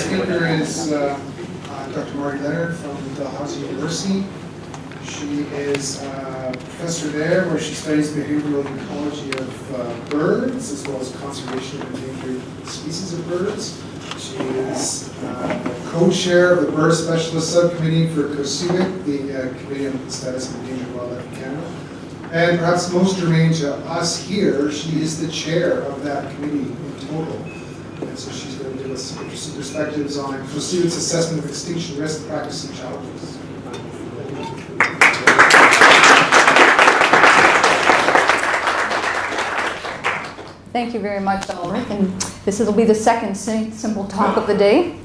speaker is Dr. Marty Leonard from Dalhousie University. She is a professor there where she studies behavioral ecology of birds as well as conservation of endangered species of birds. She is co-chair of the Bird Specialist Subcommittee for COSEWIC, the Committee on the Status of Endangered Wildlife in Canada. And perhaps most germane to us here, she is the chair of that committee in total. And so she's going to give us some interesting perspectives on COSEWIC's assessment of extinction risk, practice, and challenges. Thank you very much, Ulrich. And this will be the second simple talk of the day.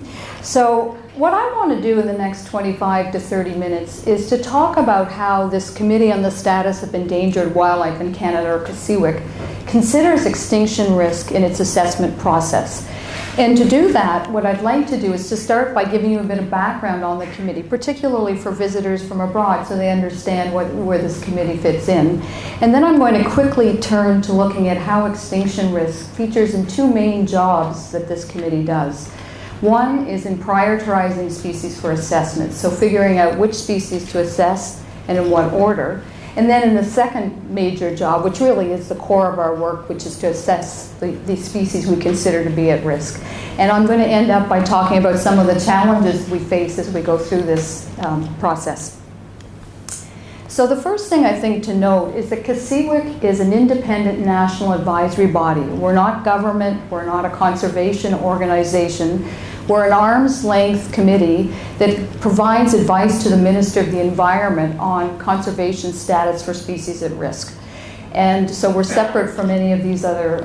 So what I want to do in the next 25 to 30 minutes is to talk about how this Committee on the Status of Endangered Wildlife in Canada, or COSEWIC, considers extinction risk in its assessment process. And to do that, what I'd like to do is to start by giving you a bit of background on the committee, particularly for visitors from abroad, so they understand where this committee fits in. And then I'm going to quickly turn to looking at how extinction risk features in two main jobs that this committee does. One is in prioritizing species for assessment, so figuring out which species to assess and in what order. And then in the second major job, which really is the core of our work, which is to assess the species we consider to be at risk. And I'm going to end up by talking about some of the challenges we face as we go through this process. So the first thing I think to note is that COSEWIC is an independent national advisory body. We're not government, we're not a conservation organization. We're an arm's length committee that provides advice to the Minister of the Environment on conservation status for species at risk. And so we're separate from any of these other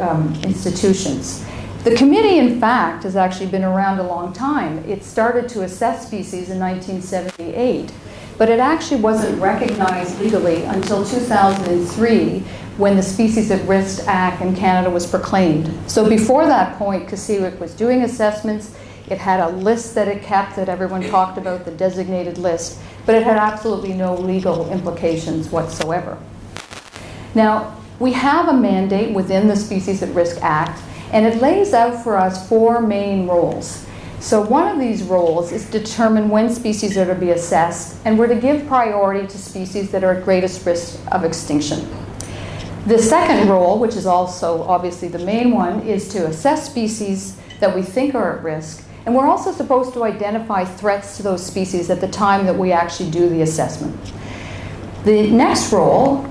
institutions. The committee, in fact, has actually been around a long time. It started to assess species in 1978, but it actually wasn't recognized legally until 2003 when the Species at Risk Act in Canada was proclaimed. So before that point, COSEWIC was doing assessments. It had a list that it kept that everyone talked about, the designated list, but it had absolutely no legal implications whatsoever. Now, we have a mandate within the Species at Risk Act, and it lays out for us four main roles. So one of these roles is to determine when species are to be assessed, and we're to give priority to species that are at greatest risk of extinction. The second role, which is also obviously the main one, is to assess species that we think are at risk. And we're also supposed to identify threats to those species at the time that we actually do the assessment. The next role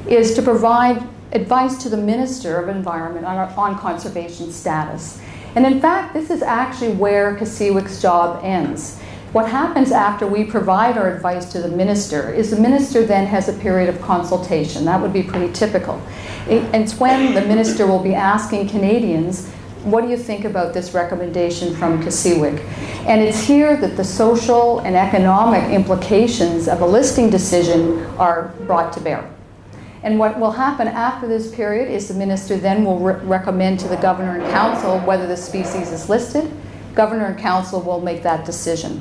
is to provide advice to the Minister of Environment on conservation status. And in fact, this is actually where COSEWIC's job ends. What happens after we provide our advice to the Minister is the Minister then has a period of consultation. That would be pretty typical. It's when the Minister will be asking Canadians, what do you think about this recommendation from COSEWIC? And it's here that the social and economic implications of a listing decision are brought to bear. And what will happen after this period is the Minister then will recommend to the Governor and Council whether the species is listed. Governor and Council will make that decision.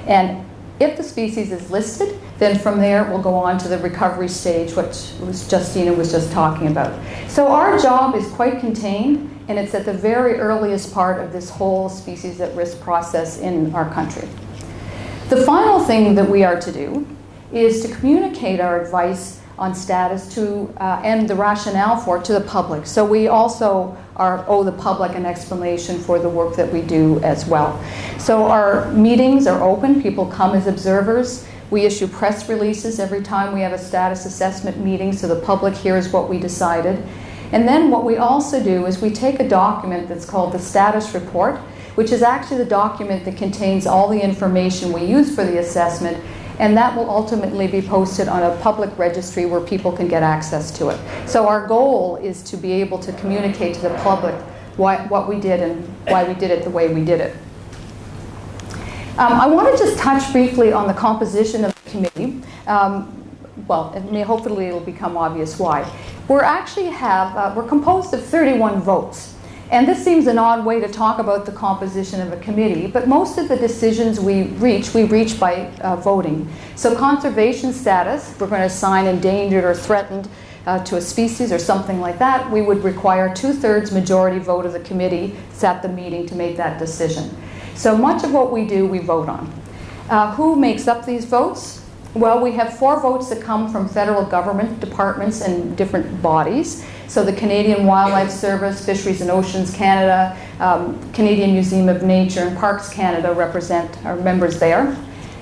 And if the species is listed, then from there we'll go on to the recovery stage, which Justina was just talking about. So our job is quite contained, and it's at the very earliest part of this whole species at risk process in our country. The final thing that we are to do is to communicate our advice on status to and the rationale for it to the public. So we also owe the public an explanation for the work that we do as well. So our meetings are open. People come as observers. We issue press releases every time we have a status assessment meeting so the public hears what we decided. And then what we also do is we take a document that's called the status report, which is actually the document that contains all the information we use for the assessment, and that will ultimately be posted on a public registry where people can get access to it. So our goal is to be able to communicate to the public what we did and why we did it the way we did it. I want to just touch briefly on the composition of the committee. Hopefully it'll become obvious why. We're composed of 31 votes. And this seems an odd way to talk about the composition of a committee, but most of the decisions we reach by voting. So conservation status, if we're going to assign endangered or threatened to a species or something like that, we would require 2/3 majority vote of the committee at the meeting to make that decision. So much of what we do, we vote on. Who makes up these votes? Well, we have 4 votes that come from federal government departments and different bodies. So the Canadian Wildlife Service, Fisheries and Oceans Canada, Canadian Museum of Nature, and Parks Canada are members there.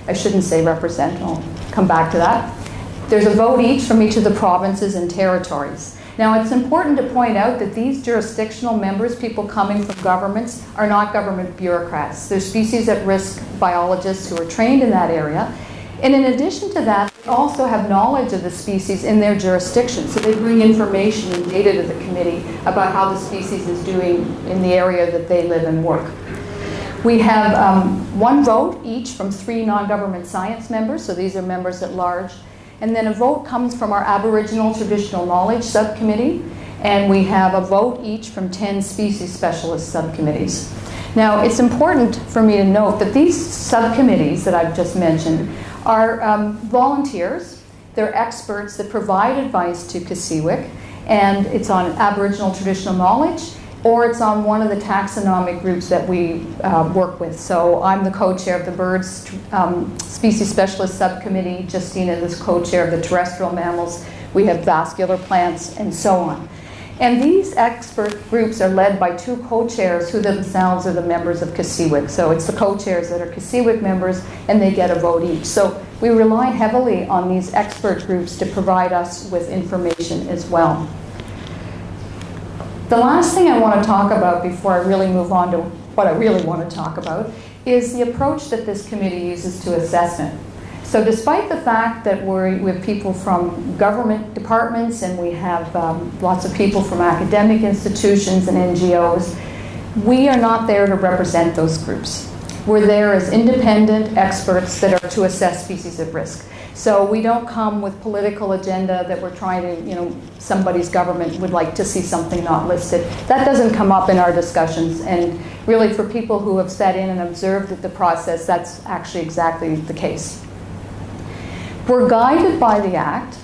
I shouldn't say represent, I'll come back to that. There's a vote each from each of the provinces and territories. Now, it's important to point out that these jurisdictional members, people coming from governments, are not government bureaucrats. They're species at risk biologists who are trained in that area. And in addition to that, they also have knowledge of the species in their jurisdiction. So they bring information and data to the committee about how the species is doing in the area that they live and work. We have 1 vote each from 3 non-government science members, so these are members at large. And then a vote comes from our Aboriginal Traditional Knowledge Subcommittee, and we have a vote each from 10 species specialist subcommittees. Now, it's important for me to note that these subcommittees that I've just mentioned are volunteers. They're experts that provide advice to COSEWIC, and it's on Aboriginal Traditional Knowledge, or it's on one of the taxonomic groups that we work with. So I'm the co-chair of the Birds Species Specialist Subcommittee. Justina is co-chair of the Terrestrial Mammals. We have vascular plants, and so on. And these expert groups are led by 2 co-chairs who themselves are the members of COSEWIC. So it's the co-chairs that are COSEWIC members, and they get a vote each. So we rely heavily on these expert groups to provide us with information as well. The last thing I want to talk about before I really move on to what I really want to talk about is the approach that this committee uses to assessment. So despite the fact that we have people from government departments and we have lots of people from academic institutions and NGOs, we are not there to represent those groups. We're there as independent experts that are to assess species at risk. So we don't come with political agenda that we're trying to, somebody's government would like to see something not listed. That doesn't come up in our discussions, and really for people who have sat in and observed the process, that's actually exactly the case. We're guided by the Act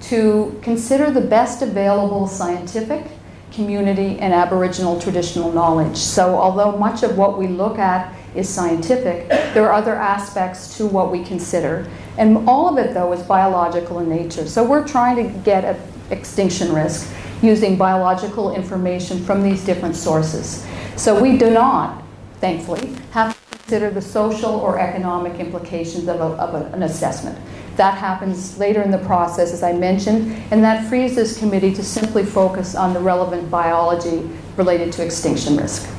to consider the best available scientific, community, and Aboriginal traditional knowledge. So although much of what we look at is scientific, there are other aspects to what we consider. And all of it, though, is biological in nature. So we're trying to get at extinction risk using biological information from these different sources. So we do not, thankfully, have to consider the social or economic implications of an assessment. That happens later in the process, as I mentioned, and that frees this committee to simply focus on the relevant biology related to extinction risk.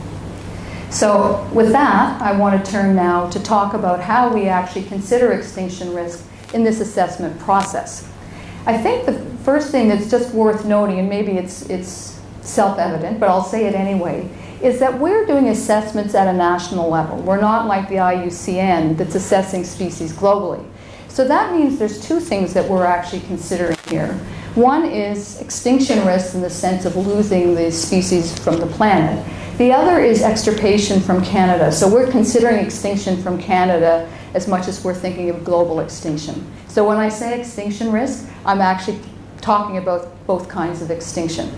So with that, I want to turn now to talk about how we actually consider extinction risk in this assessment process. I think the first thing that's just worth noting, and maybe it's self-evident, but I'll say it anyway, is that we're doing assessments at a national level. We're not like the IUCN that's assessing species globally. So that means there's 2 things that we're actually considering here. One is extinction risk in the sense of losing the species from the planet. The other is extirpation from Canada. So we're considering extinction from Canada as much as we're thinking of global extinction. So when I say extinction risk, I'm actually talking about both kinds of extinction.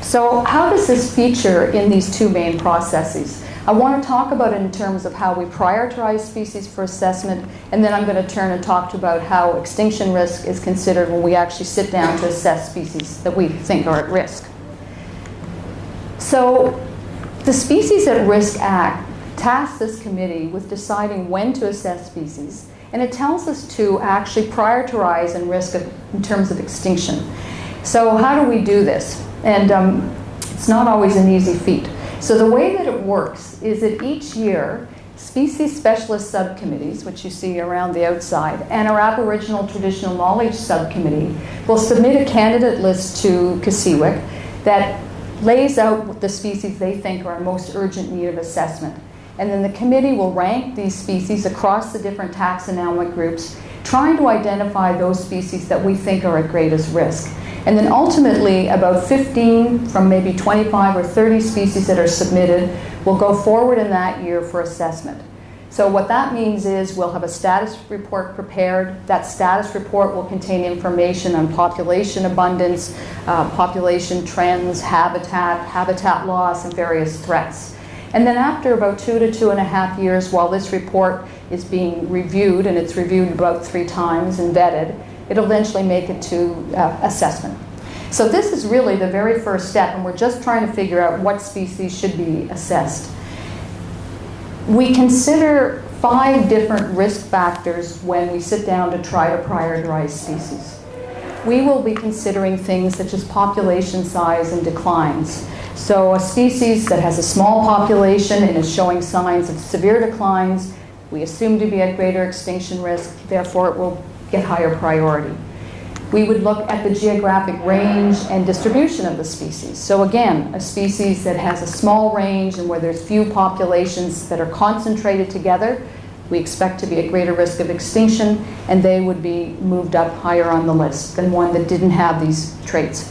So how does this feature in these 2 main processes? I want to talk about it in terms of how we prioritize species for assessment, and then I'm going to turn and talk about how extinction risk is considered when we actually sit down to assess species that we think are at risk. So the Species at Risk Act tasks this committee with deciding when to assess species, and it tells us to actually prioritize in risk in terms of extinction. So how do we do this? And it's not always an easy feat. So the way that it works is that each year, species specialist subcommittees, which you see around the outside, and our Aboriginal Traditional Knowledge Subcommittee will submit a candidate list to COSEWIC that lays out the species they think are in most urgent need of assessment. And then the committee will rank these species across the different taxonomic groups, trying to identify those species that we think are at greatest risk. And then ultimately, about 15 from maybe 25 or 30 species that are submitted will go forward in that year for assessment. So what that means is we'll have a status report prepared. That status report will contain information on population abundance, population trends, habitat loss, and various threats. And then after about 2 to 2.5 years, while this report is being reviewed, and it's reviewed about 3 times and vetted, it'll eventually make it to assessment. So this is really the very first step, and we're just trying to figure out what species should be assessed. We consider 5 different risk factors when we sit down to try to prioritize species. We will be considering things such as population size and declines. So a species that has a small population and is showing signs of severe declines, we assume to be at greater extinction risk, therefore it will get higher priority. We would look at the geographic range and distribution of the species. So again, a species that has a small range and where there's few populations that are concentrated together, we expect to be at greater risk of extinction, and they would be moved up higher on the list than one that didn't have these traits.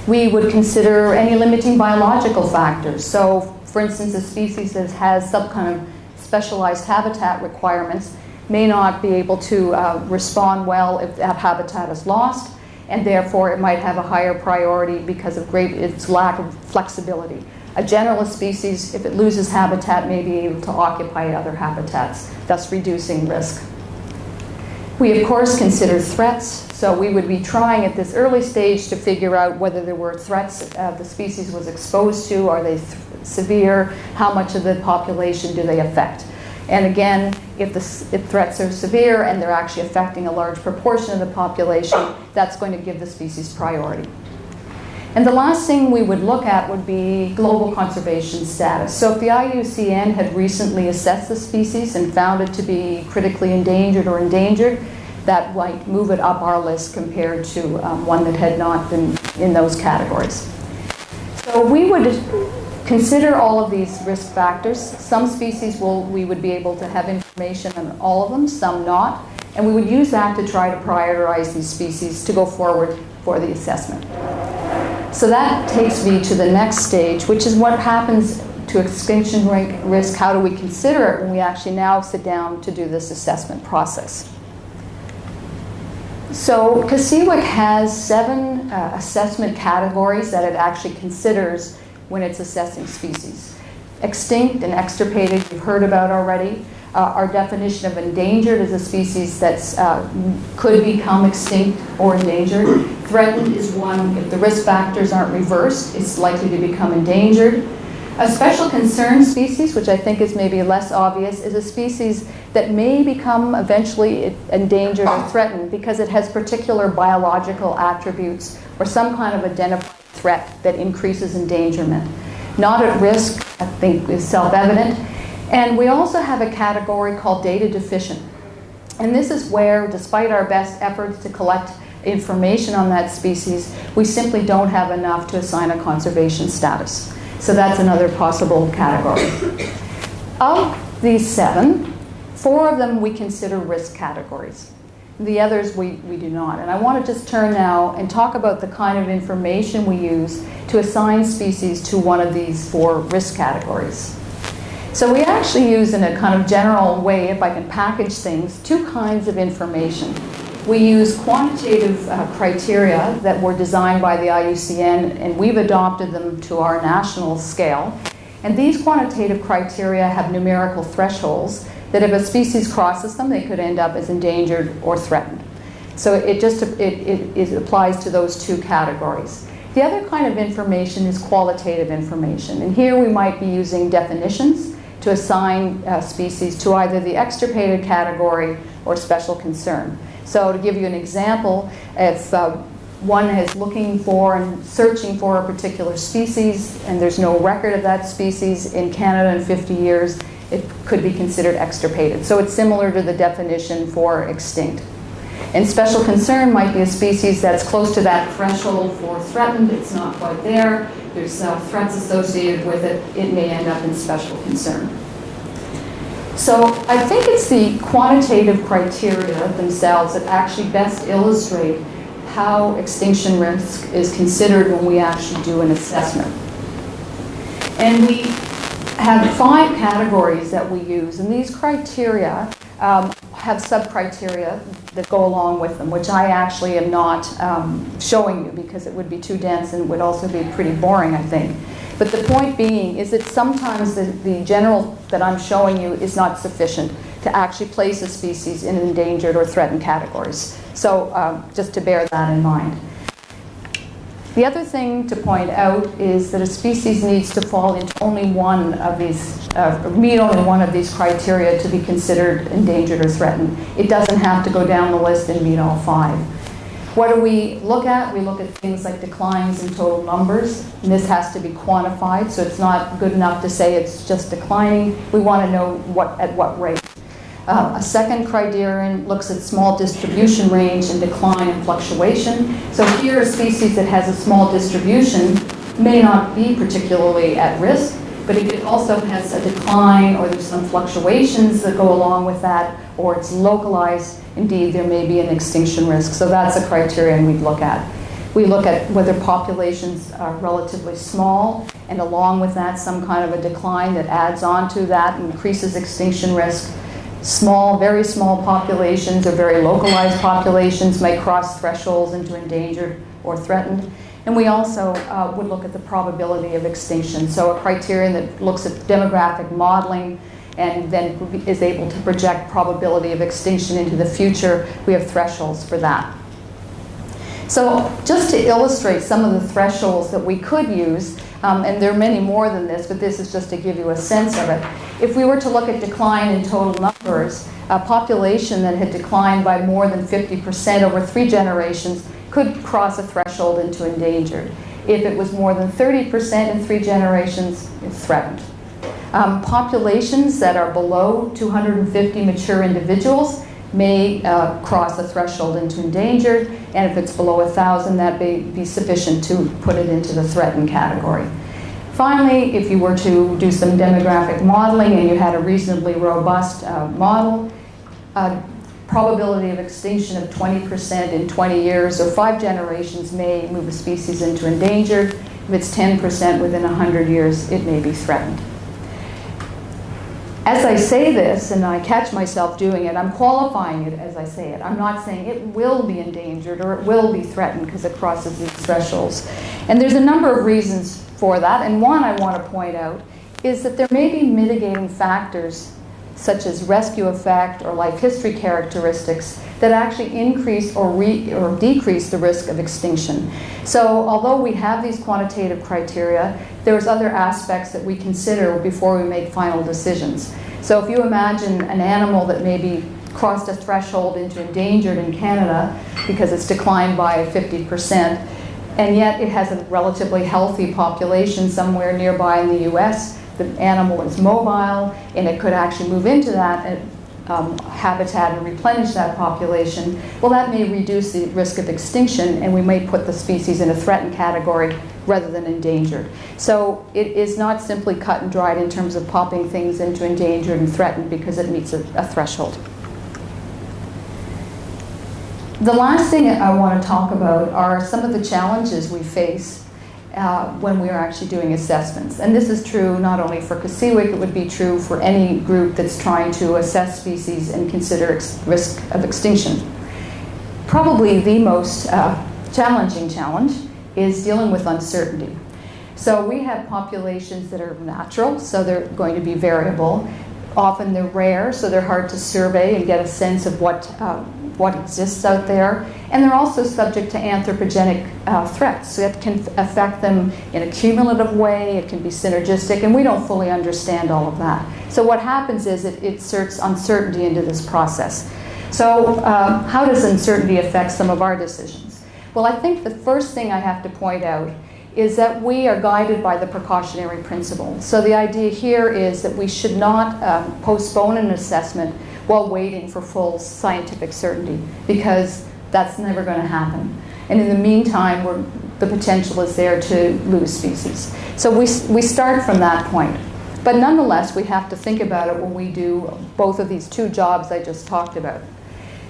We would consider any limiting biological factors. So for instance, a species that has some kind of specialized habitat requirements may not be able to respond well if that habitat is lost, and therefore it might have a higher priority because of its lack of flexibility. A generalist species, if it loses habitat, may be able to occupy other habitats, thus reducing risk. We, of course, consider threats. So we would be trying at this early stage to figure out whether there were threats the species was exposed to. Are they severe? How much of the population do they affect? And again, if threats are severe and they're actually affecting a large proportion of the population, that's going to give the species priority. And the last thing we would look at would be global conservation status. So if the IUCN had recently assessed the species and found it to be critically endangered or endangered, that might move it up our list compared to one that had not been in those categories. So we would consider all of these risk factors. Some species we would be able to have information on all of them, some not. And we would use that to try to prioritize these species to go forward for the assessment. So that takes me to the next stage, which is what happens to extinction risk. How do we consider it when we actually now sit down to do this assessment process? So COSEWIC has 7 assessment categories that it actually considers when it's assessing species. Extinct and extirpated, you've heard about already. Our definition of endangered is a species that could become extinct or endangered. Threatened is one, if the risk factors aren't reversed, it's likely to become endangered. A special concern species, which I think is maybe less obvious, is a species that may become eventually endangered or threatened because it has particular biological attributes or some kind of identified threat that increases endangerment. Not at risk, I think, is self-evident. And we also have a category called data deficient. And this is where, despite our best efforts to collect information on that species, we simply don't have enough to assign a conservation status. So that's another possible category. Of these 7, 4 of them we consider risk categories. The others we do not. And I want to just turn now and talk about the kind of information we use to assign species to one of these 4 risk categories. So we actually use, in a kind of general way, if I can package things, 2 kinds of information. We use quantitative criteria that were designed by the IUCN, and we've adopted them to our national scale. And these quantitative criteria have numerical thresholds that if a species crosses them, they could end up as endangered or threatened. So it applies to those 2 categories. The other kind of information is qualitative information. And here we might be using definitions to assign species to either the extirpated category or special concern. So to give you an example, if one is looking for and searching for a particular species and there's no record of that species in Canada in 50 years, it could be considered extirpated. So it's similar to the definition for extinct. And special concern might be a species that's close to that threshold for threatened. It's not quite there. There's threats associated with it. It may end up in special concern. So I think it's the quantitative criteria themselves that actually best illustrate how extinction risk is considered when we actually do an assessment. And we have 5 categories that we use, and these criteria have sub-criteria that go along with them, which I actually am not showing you because it would be too dense and would also be pretty boring, I think. But the point being is that sometimes the general that I'm showing you is not sufficient to actually place a species in endangered or threatened categories. So just to bear that in mind. The other thing to point out is that a species needs to fall into only one of these, meet only one of these criteria to be considered endangered or threatened. It doesn't have to go down the list and meet all 5. What do we look at? We look at things like declines in total numbers. And this has to be quantified, so it's not good enough to say it's just declining. We want to know at what rate. A second criterion looks at small distribution range and decline and fluctuation. So here, a species that has a small distribution may not be particularly at risk, but if it also has a decline or there's some fluctuations that go along with that, or it's localized, indeed there may be an extinction risk. So that's a criterion we'd look at. We look at whether populations are relatively small, and along with that some kind of a decline that adds on to that and increases extinction risk. Small, very small populations or very localized populations may cross thresholds into endangered or threatened. And we also would look at the probability of extinction. So a criterion that looks at demographic modeling and then is able to project probability of extinction into the future. We have thresholds for that. So just to illustrate some of the thresholds that we could use, and there are many more than this, but this is just to give you a sense of it. If we were to look at decline in total numbers, a population that had declined by more than 50% over 3 generations could cross a threshold into endangered. If it was more than 30% in 3 generations, it's threatened. Populations that are below 250 mature individuals may cross a threshold into endangered, and if it's below 1,000, that may be sufficient to put it into the threatened category. Finally, if you were to do some demographic modeling and you had a reasonably robust model, probability of extinction of 20% in 20 years or 5 generations may move a species into endangered. If it's 10% within 100 years, it may be threatened. As I say this, and I catch myself doing it, I'm qualifying it as I say it. I'm not saying it will be endangered or it will be threatened because it crosses these thresholds. And there's a number of reasons for that, and one I want to point out is that there may be mitigating factors such as rescue effect or life history characteristics that actually increase or decrease the risk of extinction. So although we have these quantitative criteria, there's other aspects that we consider before we make final decisions. So if you imagine an animal that maybe crossed a threshold into endangered in Canada because it's declined by 50%, and yet it has a relatively healthy population somewhere nearby in the US, the animal is mobile, and it could actually move into that habitat and replenish that population, well, that may reduce the risk of extinction, and we may put the species in a threatened category rather than endangered. So it is not simply cut and dried in terms of popping things into endangered and threatened because it meets a threshold. The last thing I want to talk about are some of the challenges we face when we are actually doing assessments. And this is true not only for COSEWIC, it would be true for any group that's trying to assess species and consider risk of extinction. Probably the most challenging challenge is dealing with uncertainty. So we have populations that are natural, so they're going to be variable. Often they're rare, so they're hard to survey and get a sense of what exists out there. And they're also subject to anthropogenic threats. So it can affect them in a cumulative way, it can be synergistic, and we don't fully understand all of that. So what happens is it inserts uncertainty into this process. So how does uncertainty affect some of our decisions? Well, I think the first thing I have to point out is that we are guided by the precautionary principle. So the idea here is that we should not postpone an assessment while waiting for full scientific certainty, because that's never going to happen. And in the meantime, the potential is there to lose species. So we start from that point. But nonetheless, we have to think about it when we do both of these 2 jobs I just talked about.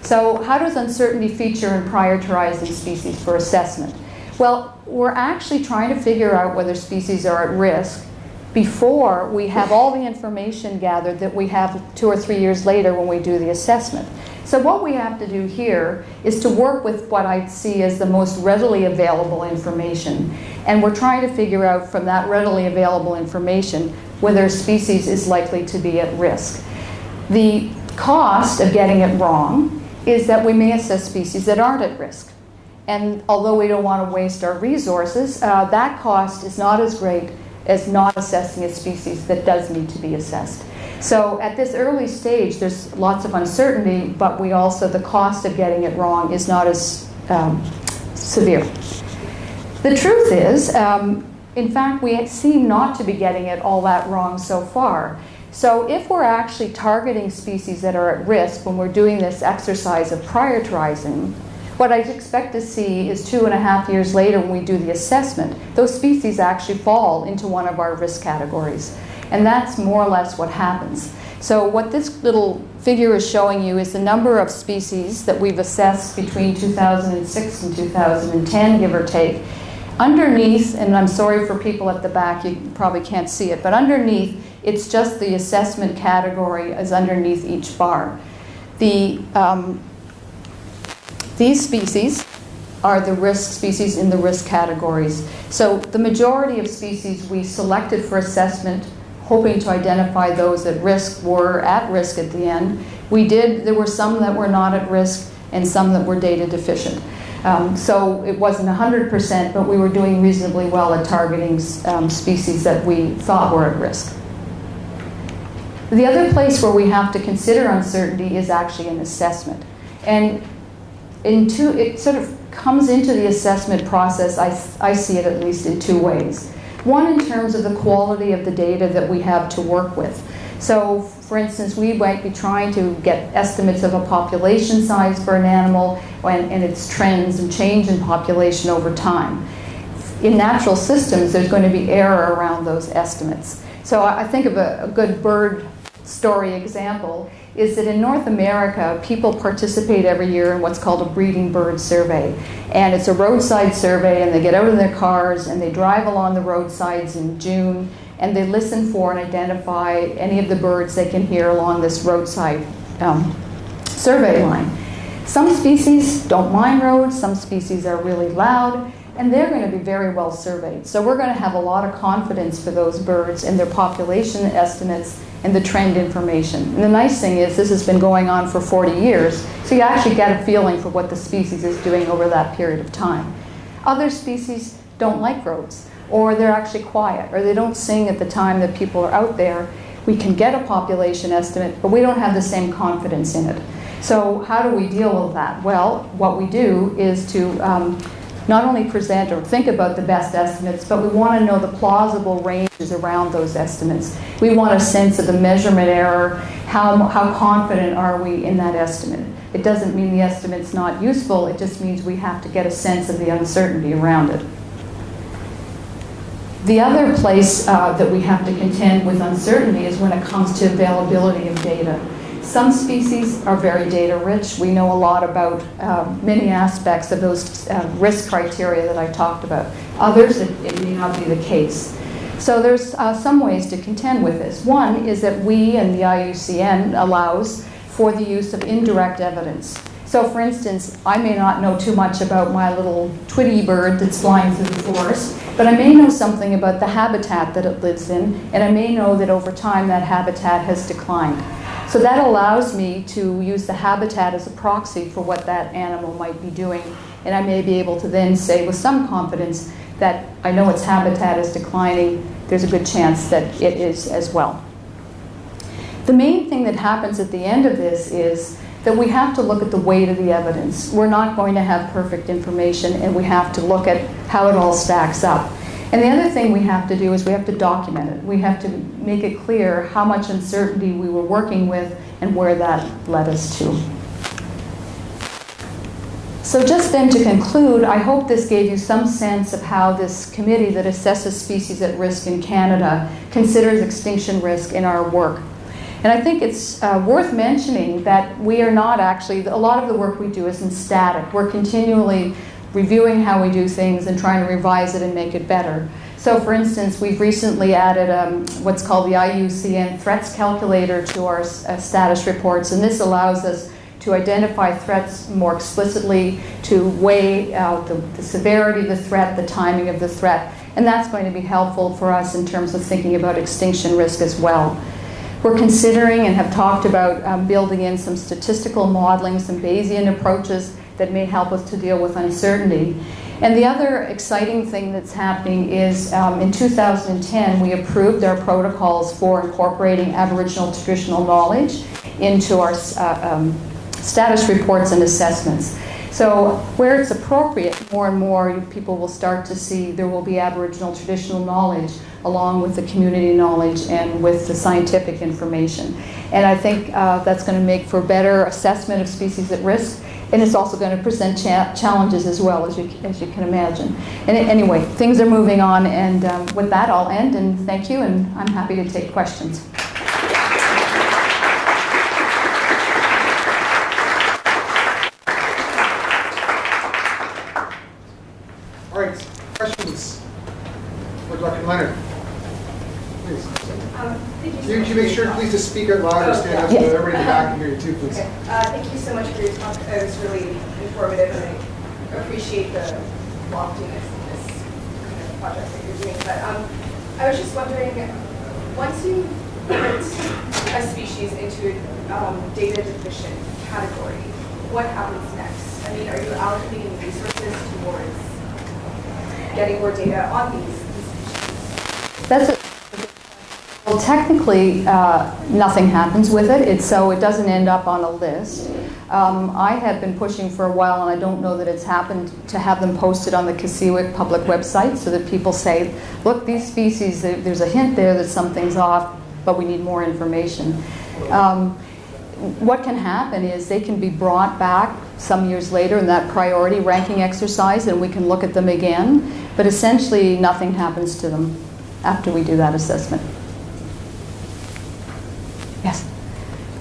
So how does uncertainty feature in prioritizing species for assessment? Well, we're actually trying to figure out whether species are at risk before we have all the information gathered that we have 2 or 3 years later when we do the assessment. So what we have to do here is to work with what I see as the most readily available information. And we're trying to figure out from that readily available information whether a species is likely to be at risk. The cost of getting it wrong is that we may assess species that aren't at risk. And although we don't want to waste our resources, that cost is not as great as not assessing a species that does need to be assessed. So at this early stage, there's lots of uncertainty, but we also, the cost of getting it wrong is not as severe. The truth is, in fact, we seem not to be getting it all that wrong so far. So if we're actually targeting species that are at risk when we're doing this exercise of prioritizing, what I'd expect to see is 2.5 years later when we do the assessment, those species actually fall into one of our risk categories. And that's more or less what happens. So what this little figure is showing you is the number of species that we've assessed between 2006 and 2010, give or take. Underneath, and I'm sorry for people at the back, you probably can't see it, but underneath, it's just the assessment category is underneath each bar. These species are the risk species in the risk categories. So the majority of species we selected for assessment, hoping to identify those at risk, were at risk at the end. There were some that were not at risk and some that were data deficient. So it wasn't 100%, but we were doing reasonably well at targeting species that we thought were at risk. The other place where we have to consider uncertainty is actually an assessment. And it sort of comes into the assessment process, I see it at least in two ways. One, in terms of the quality of the data that we have to work with. So, for instance, we might be trying to get estimates of a population size for an animal and its trends and change in population over time. In natural systems, there's going to be error around those estimates. So I think of a good bird story example is that in North America, people participate every year in what's called a breeding bird survey. And it's a roadside survey, and they get out of their cars and they drive along the roadsides in June, and they listen for and identify any of the birds they can hear along this roadside survey line. Some species don't mind roads, some species are really loud, and they're going to be very well surveyed. So we're going to have a lot of confidence for those birds in their population estimates and the trend information. And the nice thing is this has been going on for 40 years, so you actually get a feeling for what the species is doing over that period of time. Other species don't like roads, or they're actually quiet, or they don't sing at the time that people are out there. We can get a population estimate, but we don't have the same confidence in it. So how do we deal with that? Well, what we do is to not only present or think about the best estimates, but we want to know the plausible ranges around those estimates. We want a sense of the measurement error, how confident are we in that estimate. It doesn't mean the estimate's not useful, it just means we have to get a sense of the uncertainty around it. The other place that we have to contend with uncertainty is when it comes to availability of data. Some species are very data rich. We know a lot about many aspects of those risk criteria that I talked about. Others, it may not be the case. So there's some ways to contend with this. One is that we and the IUCN allows for the use of indirect evidence. So for instance, I may not know too much about my little Tweety bird that's flying through the forest, but I may know something about the habitat that it lives in, and I may know that over time that habitat has declined. So that allows me to use the habitat as a proxy for what that animal might be doing, and I may be able to then say with some confidence that I know its habitat is declining, there's a good chance that it is as well. The main thing that happens at the end of this is that we have to look at the weight of the evidence. We're not going to have perfect information, and we have to look at how it all stacks up. And the other thing we have to do is we have to document it. We have to make it clear how much uncertainty we were working with and where that led us to. So just then to conclude, I hope this gave you some sense of how this committee that assesses species at risk in Canada considers extinction risk in our work. And I think it's worth mentioning that we are not actually, a lot of the work we do isn't static. We're continually reviewing how we do things and trying to revise it and make it better. So for instance, we've recently added what's called the IUCN threats calculator to our status reports, and this allows us to identify threats more explicitly, to weigh out the severity of the threat, the timing of the threat, and that's going to be helpful for us in terms of thinking about extinction risk as well. We're considering and have talked about building in some statistical modeling, some Bayesian approaches that may help us to deal with uncertainty. And the other exciting thing that's happening is in 2010, we approved our protocols for incorporating Aboriginal traditional knowledge into our status reports and assessments. So where it's appropriate, more and more people will start to see there will be Aboriginal traditional knowledge along with the community knowledge and with the scientific information. And I think that's going to make for better assessment of species at risk, and it's also going to present challenges as well, as you can imagine. And anyway, things are moving on, and with that I'll end, and thank you, and I'm happy to take questions. All right, questions for Dr. Leonard? Please. Thank You make sure, please, to speak out loud or stand up so that everybody in the back can hear you too, please. Okay. Thank you so much for your talk. It was really informative, and I appreciate the loftiness of this kind of project that you're doing. But I was just wondering, once you put a species into a data deficient category, what happens next? I mean, are you allocating resources towards getting more data on these species? Well, technically, nothing happens with it. So it doesn't end up on a list. I have been pushing for a while, and I don't know that it's happened, to have them posted on the COSEWIC public website so that people say, look, these species, there's a hint there that something's off, but we need more information. What can happen is they can be brought back some years later in that priority ranking exercise, and we can look at them again. But essentially, nothing happens to them after we do that assessment. Yes?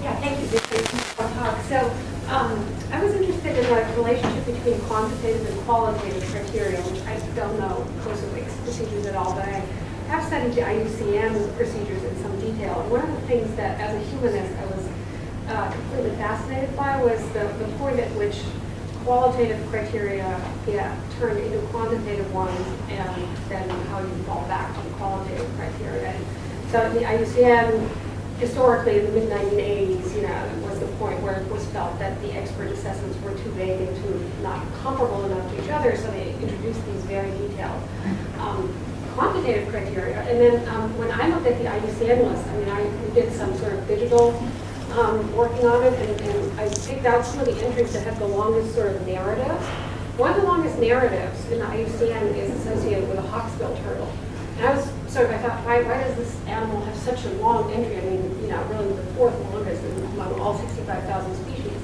Yeah, thank you for your talk. So I was interested in the relationship between quantitative and qualitative criteria, which I don't know COSEWIC's procedures at all, but I have studied the IUCN procedures in some detail. And one of the things that, as a humanist, I was completely fascinated by was the point at which qualitative criteria get turned into quantitative ones, and then how you fall back to the qualitative criteria. And so the IUCN, historically, in the mid-1980s, was the point where it was felt that the expert assessments were too vague and too not comparable enough to each other, so they introduced these very detailed quantitative criteria. And then when I looked at the IUCN list, I mean, I did some sort of digital working on it, and I picked out some of the entries that had the longest sort of narratives. One of the longest narratives in the IUCN is associated with a hawksbill turtle. And I thought, why does this animal have such a long entry? I mean, really the fourth longest among all 65,000 species.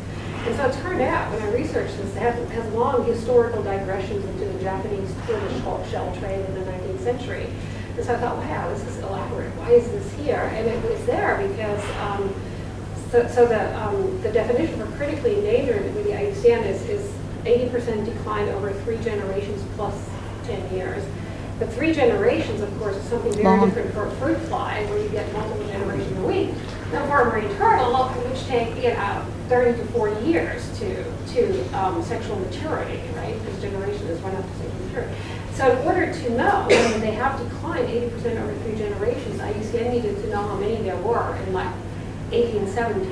And so it turned out, when I researched this, it has long historical digressions into the Japanese tortoise shell trade in the 19th century. And so I thought, wow, this is elaborate. Why is this here? And it was there because, the definition for critically endangered with the IUCN is 80% decline over 3 generations plus 10 years. But 3 generations, of course, is something very different for a fruit fly, where you get multiple generations a week. Now, for a marine turtle, which take 30 to 40 years to sexual maturity, right? Because generations run up to sexual maturity. So in order to know whether they have declined 80% over 3 generations, IUCN needed to know how many there were in 1870,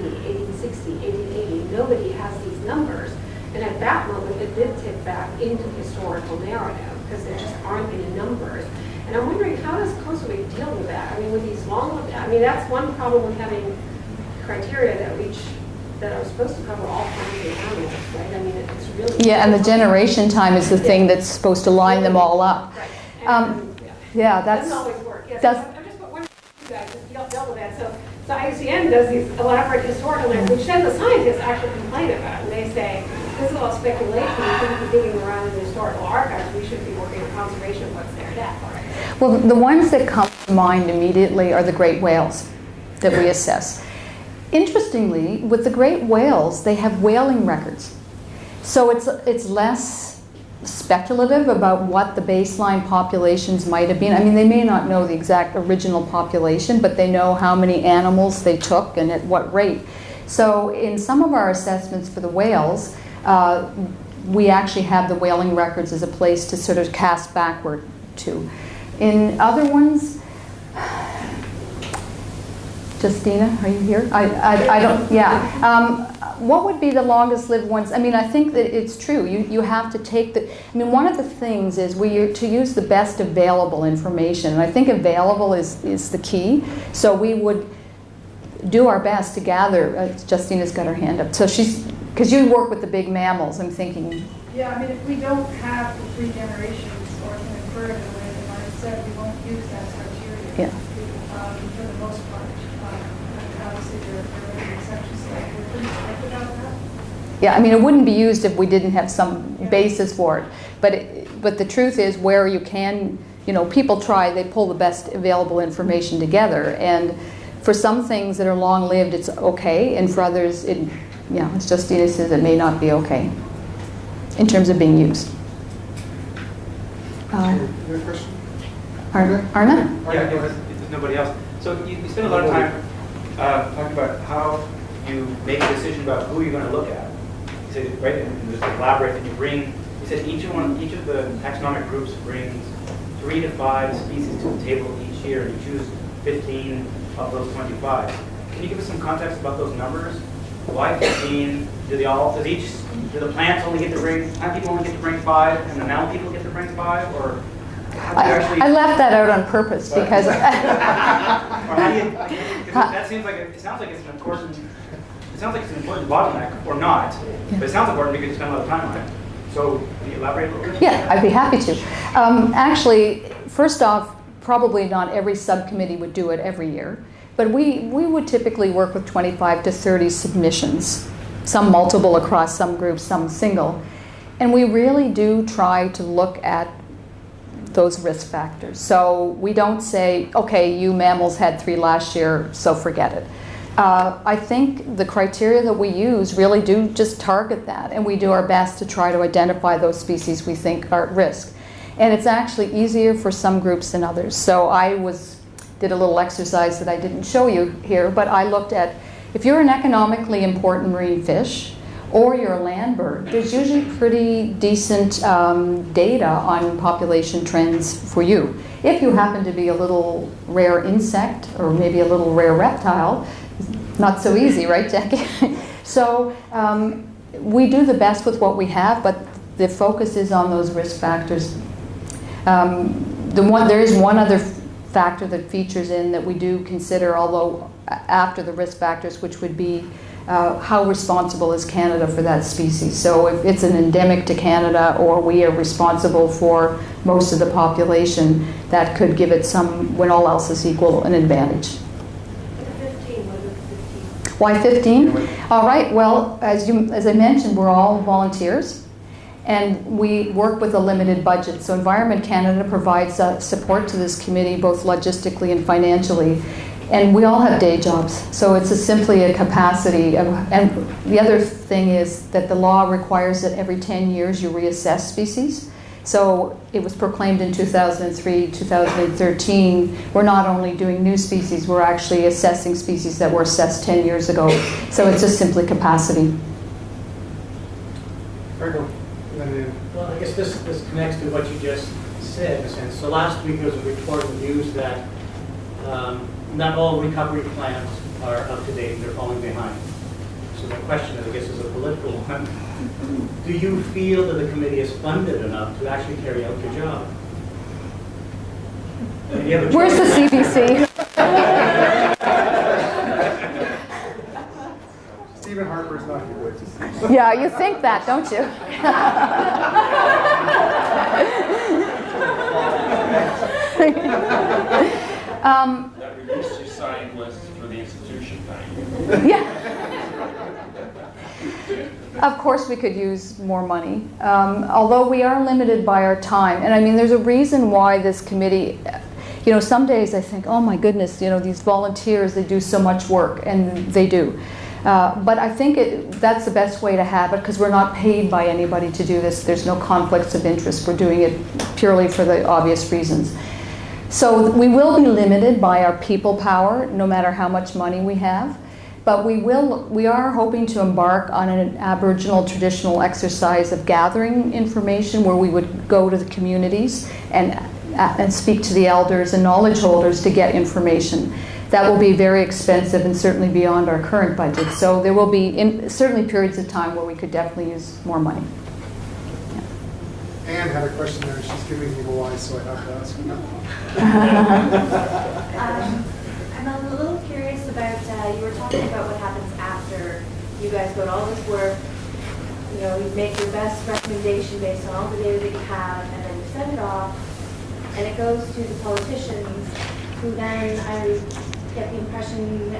1860, 1880. Nobody has these numbers. And at that moment, it did tip back into the historical narrative, because there just aren't any numbers. And I'm wondering, how does COSEWIC deal with that? I mean, with these that's one problem with having criteria that are supposed to cover all kinds of animals, right? I mean, it's really... Yeah, and the generation time is the thing that's supposed to line them all up. Right. Yeah, that's... Doesn't always work. Yes, I'm just wondering if you guys have dealt with that. So IUCN does these elaborate historical narratives, which then the scientists actually complain about. And they say, this is all speculation. We shouldn't be digging around in the historical archives. We should be working on conservation of what's there now. Well, the ones that come to mind immediately are the great whales that we assess. Interestingly, with the great whales, they have whaling records. So it's less speculative about what the baseline populations might have been. I mean, they may not know the exact original population, but they know how many animals they took and at what rate. So in some of our assessments for the whales, we actually have the whaling records as a place to sort of cast backward to. In other ones, Justina, are you here? I don't, yeah. What would be the longest lived ones? I mean, I think that it's true. You have to take the, I mean, one of the things is to use the best available information. And I think available is the key. So we would do our best to gather, Justina's got her hand up. So she's, because you work with the big mammals, I'm thinking. Yeah, I mean, if we don't have the 3 generations or can infer it in a way that Marty said, we won't use that criteria. Yeah. For the most part. And obviously there are exceptions, so we're pretty strict about that. Yeah, I mean, it wouldn't be used if we didn't have some basis for it. But the truth is, where you can, you know, people try, they pull the best available information together. And for some things that are long-lived, it's okay. And for others, yeah, as Justina says, it may not be okay in terms of being used. Your question? Arna? Yeah, if there's nobody else. So you spend a lot of time talking about how you make a decision about who you're going to look at. You said, right, and just elaborate, and you said each of the taxonomic groups brings 3 to 5 species to the table each year, and you choose 15 of those 25. Can you give us some context about those numbers? Why 15? Do the plants only get to bring, plant people only get to bring 5, and the mammal people get to bring 5, or I left that out on purpose because. or how do you? That seems like it sounds like it's an important. It sounds like it's an important bottleneck, or not. But it sounds important because you spend a lot of time on it. So can you elaborate a little bit? Yeah, I'd be happy to. Actually, first off, probably not every subcommittee would do it every year, but we would typically work with 25 to 30 submissions, some multiple across some groups, some single. And we really do try to look at those risk factors. So we don't say, okay, you mammals had 3 last year, so forget it. I think the criteria that we use really do just target that, and we do our best to try to identify those species we think are at risk. And it's actually easier for some groups than others. So I did a little exercise that I didn't show you here, but I looked at, if you're an economically important marine fish, or you're a land bird, there's usually pretty decent data on population trends for you. If you happen to be a little rare insect, or maybe a little rare reptile, not so easy, right, Jackie? So we do the best with what we have, but the focus is on those risk factors. There is one other factor that features in that we do consider, although after the risk factors, which would be how responsible is Canada for that species. So if it's an endemic to Canada, or we are responsible for most of the population, that could give it some, when all else is equal, an advantage. 15, what is 15? Why 15? All right, well, as I mentioned, we're all volunteers. And we work with a limited budget. So Environment Canada provides support to this committee, both logistically and financially. And we all have day jobs. So it's simply a capacity. And the other thing is that the law requires that every 10 years you reassess species. So it was proclaimed in 2003, 2013. We're not only doing new species, we're actually assessing species that were assessed 10 years ago. So it's just simply capacity. Well, I guess this connects to what you just said, in a sense. So last week there was a report in the news that not all recovery plans are up to date, they're falling behind. So the question, I guess, is a political one. Do you feel that the committee is funded enough to actually carry out your job? Where's the CBC? Stephen Harper's not here with us. Yeah, you think that, don't you? That release you signed was for the institution thing. Yeah. Of course we could use more money, although we are limited by our time. And I mean, there's a reason why this committee, you know, some days I think, oh my goodness, you know, these volunteers, they do so much work, and they do. But I think that's the best way to have it, because we're not paid by anybody to do this. There's no conflicts of interest. We're doing it purely for the obvious reasons. So we will be limited by our people power, no matter how much money we have. But we are hoping to embark on an Aboriginal traditional exercise of gathering information where we would go to the communities and speak to the elders and knowledge holders to get information. That will be very expensive and certainly beyond our current budget. So there will be certainly periods of time where we could definitely use more money. Anne had a question there. She's giving me the why, so I have to ask her now. I'm a little curious about, you were talking about what happens after you guys go to all this work, you know, you make your best recommendation based on all the data that you have, and then you send it off, and it goes to the politicians, who then, I get the impression,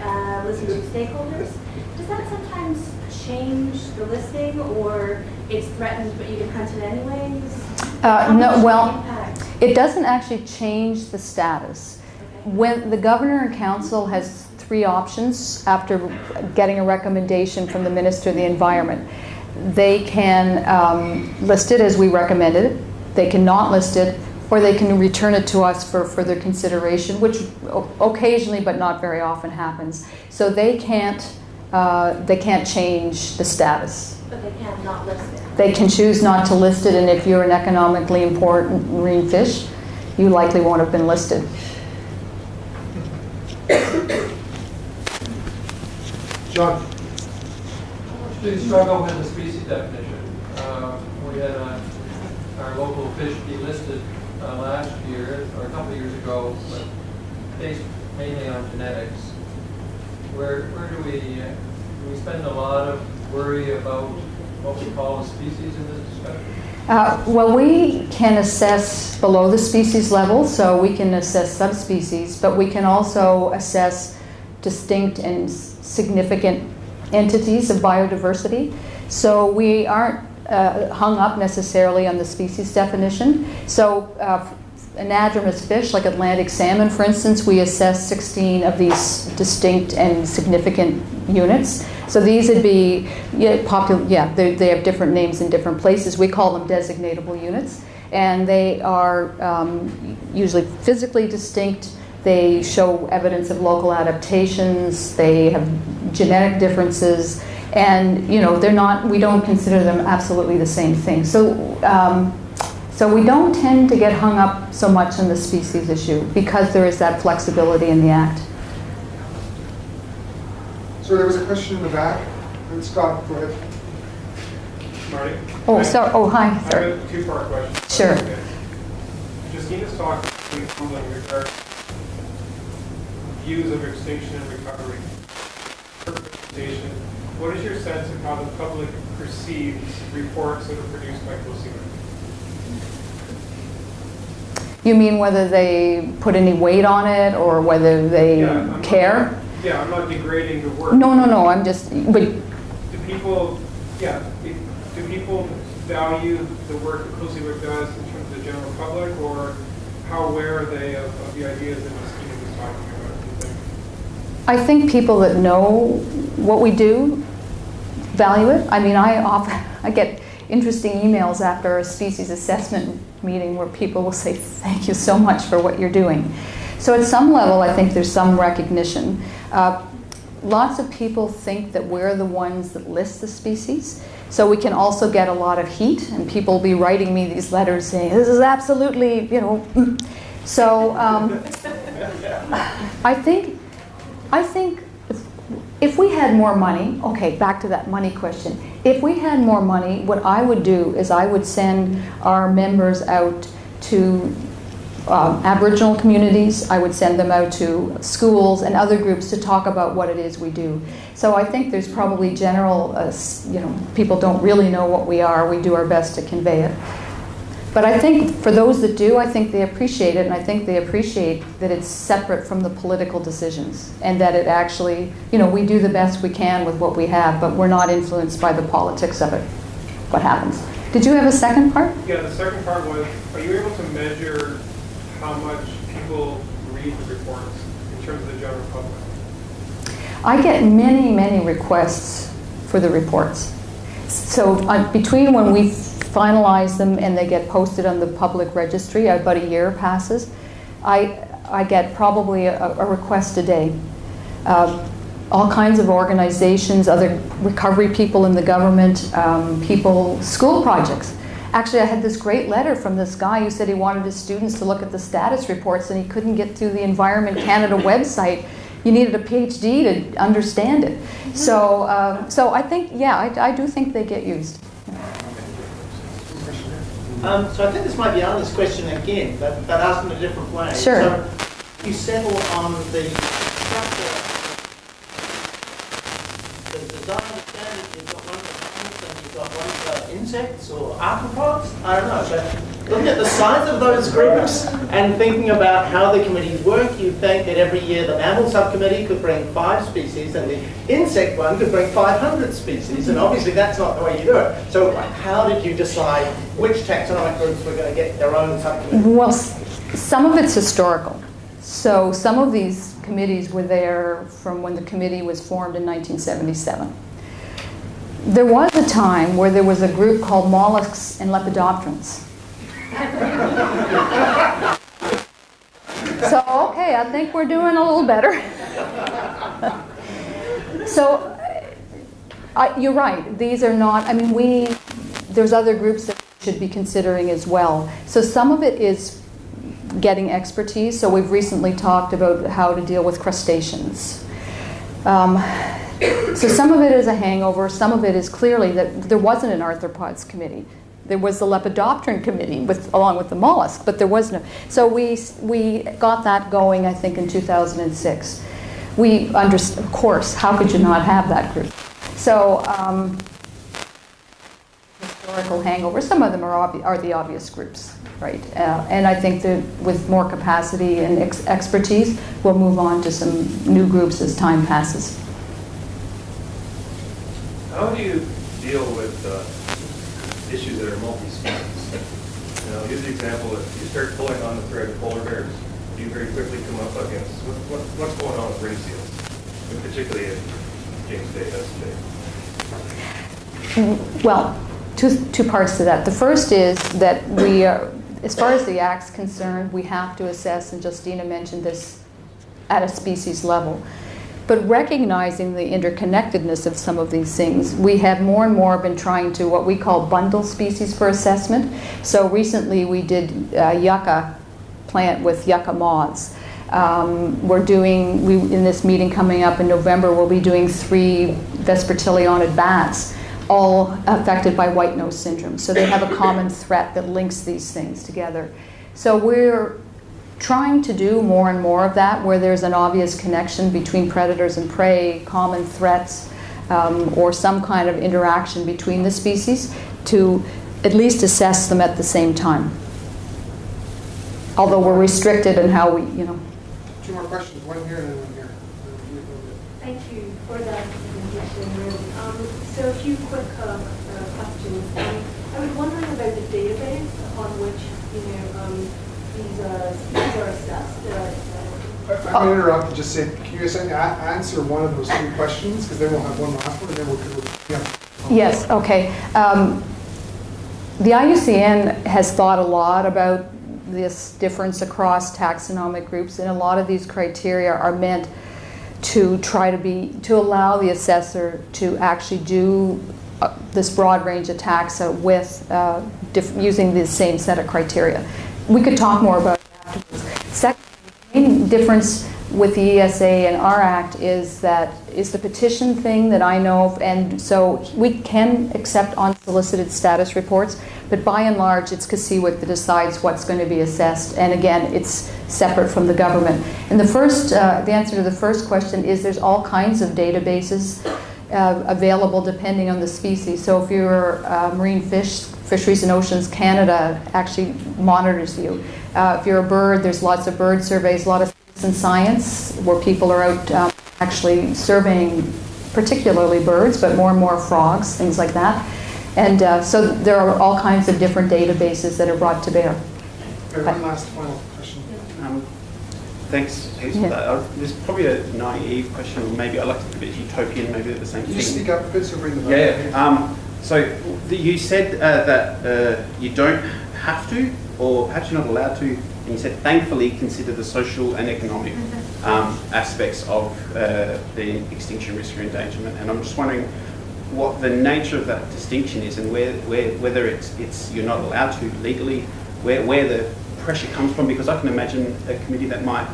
listen to stakeholders. Does that sometimes change the listing, or it's threatened but you can hunt it anyways? No, well, it doesn't actually change the status. When the governor and council has 3 options after getting a recommendation from the Minister of the Environment. They can list it as we recommended, they can not list it, or they can return it to us for further consideration, which occasionally but not very often happens. So they can't change the status. But they can not list it. They can choose not to list it, and if you're an economically important marine fish, you likely won't have been listed. John. We struggle with the species definition. We had our local fish delisted last year, or a couple of years ago, but based mainly on genetics. Where do we spend a lot of worry about what we call a species in this discussion? Well, we can assess below the species level, so we can assess subspecies, but we can also assess distinct and significant entities of biodiversity. So we aren't hung up necessarily on the species definition. So anadromous fish, like Atlantic salmon, for instance, we assess 16 of these distinct and significant units. So these would be, they have different names in different places. We call them designatable units. And they are usually physically distinct. They show evidence of local adaptations. They have genetic differences. And, you know, we don't consider them absolutely the same thing. So we don't tend to get hung up so much on the species issue because there is that flexibility in the Act. So there was a question in the back. Scott, go ahead. Marty? Oh, sorry. Oh, hi. I Sorry. have a 2-part question. Sure. Justina's talked in regard views of extinction and recovery. What is your sense of how the public perceives reports that are produced by COSEWIC? You mean whether they put any weight on it or whether they care? I'm not degrading the work. No, I'm just, but Do people value the work that COSEWIC does in terms of the general public, or how aware are they of the ideas that Justina was talking about, do you think? I think people that know what we do value it. I mean, I get interesting emails after a species assessment meeting where people will say, thank you so much for what you're doing. So at some level, I think there's some recognition. Lots of people think that we're the ones that list the species. So we can also get a lot of heat, and people will be writing me these letters saying, this is absolutely, you know. So I think if we had more money, okay, back to that money question. If we had more money, what I would do is I would send our members out to Aboriginal communities. I would send them out to schools and other groups to talk about what it is we do. So I think there's probably general, people don't really know what we are. We do our best to convey it. But I think for those that do, I think they appreciate it, and I think they appreciate that it's separate from the political decisions, and that it actually, we do the best we can with what we have, but we're not influenced by the politics of it, what happens. Did you have a second part? Yeah, the second part was, are you able to measure how much people read the reports in terms of the general public? I get many, many requests for the reports. So between when we finalize them and they get posted on the public registry, about a year passes, I get probably a request a day. all kinds of organizations, other recovery people in the government, school projects. Actually, I had this great letter from this guy who said he wanted his students to look at the status reports and he couldn't get through the Environment Canada website. You needed a PhD to understand it. So, so I think, yeah, I do think they get used. So I think this might be Anna's question again, but asked in a different way. Sure. So you settle on the structure, the design of the standard, you've got one for plants and you've got one for insects or arthropods, I don't know, but looking at the size of those groups and thinking about how the committees work, you think that every year the mammal subcommittee could bring 5 species and the insect one could bring 500 species, and obviously that's not the way you do it. So how did you decide which taxonomic groups were going to get their own subcommittee? Well, some of it's historical. So some of these committees were there from when the committee was formed in 1977. There was a time where there was a group called mollusks and lepidopterans. So, okay, I think we're doing a little better. So, you're right. These are not, I mean, there's other groups that we should be considering as well. So some of it is getting expertise. So we've recently talked about how to deal with crustaceans. So some of it is a hangover. Some of it is clearly that there wasn't an arthropods committee. There was the lepidopteran committee along with the mollusk, but there was no. So we got that going, I think, in 2006. We understood, of course, how could you not have that group? So historical hangover. Some of them are the obvious groups, right? And I think that with more capacity and expertise, we'll move on to some new groups as time passes. How do you deal with issues that are multi-species? You know, use the example, if you start pulling on the thread of polar bears, you very quickly come up against what's going on with ring seals, and particularly in James Bay, Hudson Bay. Well, two parts to that. The first is that we are, as far as the Act's concerned, we have to assess, and Justina mentioned this, at a species level. But recognizing the interconnectedness of some of these things, we have more and more been trying to what we call bundle species for assessment. So recently we did yucca plant with yucca moths. In this meeting coming up in November, we'll be doing 3 Vespertilionid bats, all affected by white nose syndrome. So they have a common threat that links these things together. So we're trying to do more and more of that, where there's an obvious connection between predators and prey, common threats, or some kind of interaction between the species, to at least assess them at the same time. Although we're restricted in how we, you know. 2 more questions, one here and then one here. Thank you for that presentation. So a few quick questions. I was wondering about the database upon which, these species are assessed. I'm going to interrupt and just say, can you answer one of those 3 questions? Because then we'll have one last one, and then we'll Yes, okay. The IUCN has thought a lot about this difference across taxonomic groups, and a lot of these criteria are meant to allow the assessor to actually do this broad range of taxa with using the same set of criteria. We could talk more about it afterwards. Second, the main difference with the ESA and our Act is the petition thing that I know of, and so we can accept unsolicited status reports, but by and large it's COSEWIC that decides what's going to be assessed, and again it's separate from the government. And the answer to the first question is there's all kinds of databases available depending on the species. So if you're marine Fisheries and Oceans Canada actually monitors you. If you're a bird, there's lots of bird surveys, a lot of citizen science where people are out actually surveying particularly birds, but more and more frogs, things like that. And so there are all kinds of different databases that are brought to bear. One last final question. Thanks, Hayes, for that. There's probably a naive question, or maybe I like to be a bit utopian, maybe they're the same thing. You speak up a bit so bring the mic. Yeah. So you said that you don't have to, or perhaps you're not allowed to And you said, thankfully, consider the social and economic aspects of the extinction risk or endangerment. And I'm just wondering what the nature of that distinction is, and whether it's you're not allowed to legally, where the pressure comes from, because I can imagine a committee that might,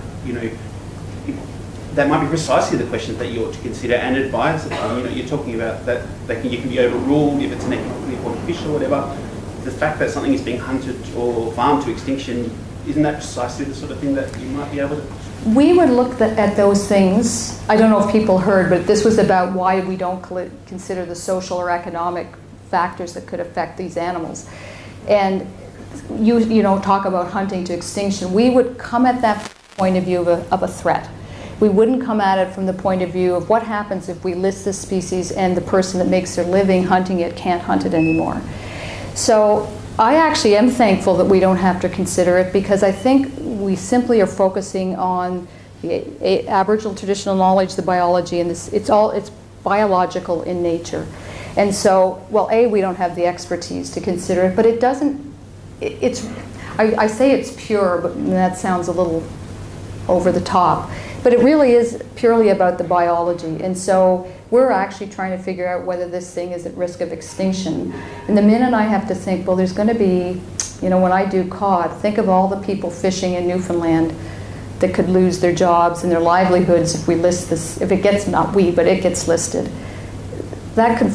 that might be precisely the questions that you ought to consider and advise upon. You're talking about that you can be overruled if it's an economically important fish or whatever. The fact that something is being hunted or farmed to extinction, isn't that precisely the sort of thing that you might be able to? We would look at those things. I don't know if people heard, but this was about why we don't consider the social or economic factors that could affect these animals. And you talk about hunting to extinction. We would come at that point of view of a threat. We wouldn't come at it from the point of view of what happens if we list this species and the person that makes their living hunting it can't hunt it anymore. So I actually am thankful that we don't have to consider it, because I think we simply are focusing on the Aboriginal traditional knowledge, the biology, and it's biological in nature. And so, well, we don't have the expertise to consider it, but it doesn't, I say it's pure, but that sounds a little over the top. But it really is purely about the biology. And so we're actually trying to figure out whether this thing is at risk of extinction. And the minute I have to think, well, there's going to be, when I do cod, think of all the people fishing in Newfoundland that could lose their jobs and their livelihoods if we list this, if it gets, not we, but it gets listed. That could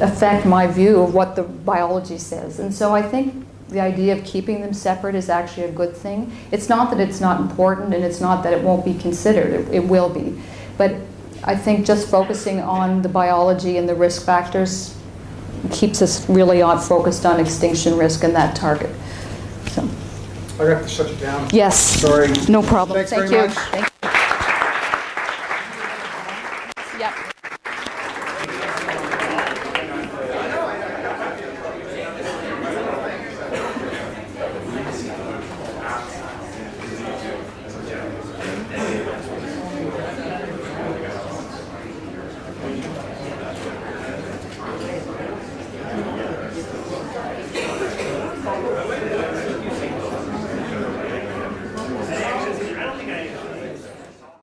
affect my view of what the biology says. And so I think the idea of keeping them separate is actually a good thing. It's not that it's not important, and it's not that it won't be considered. It will be. But I think just focusing on the biology and the risk factors keeps us really focused on extinction risk and that target. So. I got to shut you down. Yes. Sorry. No problem. Thanks Thank very you. much. Thank you. Yep.